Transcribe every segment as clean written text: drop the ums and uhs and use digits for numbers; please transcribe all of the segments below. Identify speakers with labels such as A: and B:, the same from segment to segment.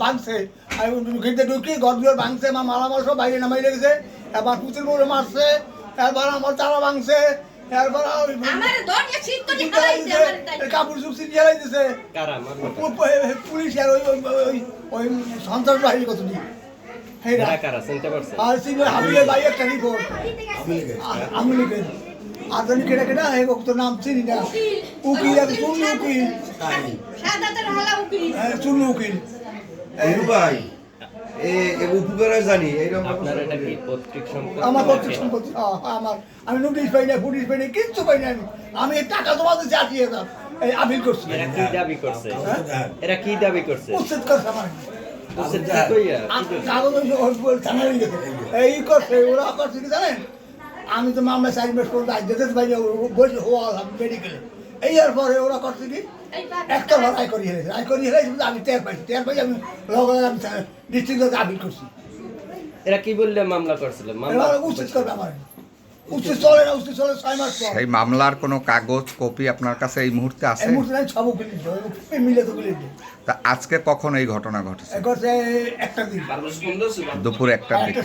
A: ভাঙছে ঘরগুলো ভাঙছে আমার মালামাল সব বাইরে নামাই লেগেছে, এবার পুতুল বউরে মারছে, এবার আমার তারা ভাঙছে, এরপর কাপড় চুপ জ্বালাই দিছে পুলিশ আর ওই সন্ত্রাস বাহিনী কত দিন আর হাবিলের ভাই একটা রিপোর্ট আমি লিখেন আধুনিক কেটা কেটা হে তো নাম চিনি না উকিল আছে চুন্নু উকিল চুন্নু উকিল
B: ভাই উপকারে জানি
A: আমার পৈতৃক সম্পত্তি আমার আমি নোটিশ পাই না পুলিশ পাই না কিচ্ছু পাই না আমি টাকা জমা দিচ্ছি ৮০,০০০ এই আপিল করছি
C: এরা কি দাবি করছে
A: উচ্ছেদ করছে আমার এই করছে ওরা করছে কি জানেন আমি তো মামলা ৪ মাস পর্যন্ত যেতে পারি বসে হওয়া মেডিকেলে এই আর পরে ওরা করছে কি একটা রায় করি হেরেছে আমি টের পাই আমি লগে আমি ডিস্ট্রিক্ট আপিল করছি।
C: এরা কি বললে মামলা করছিল?
A: উচিত করবে আমার উচিত চলে না, উচিত চলে ৬ মাস পর।
D: সেই মামলার কোনো কাগজ কপি আপনার কাছে এই মুহূর্তে আছে?
A: এই মুহূর্তে সব উকিল মিলে তো উকিল
D: তা আজকে কখন এই ঘটনা ঘটেছে?
A: ঘটছে একটা দিন
D: দুপুর ১টার দিকে।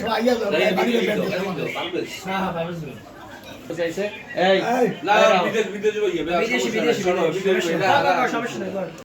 C: চাইছে এই
E: বিদেশি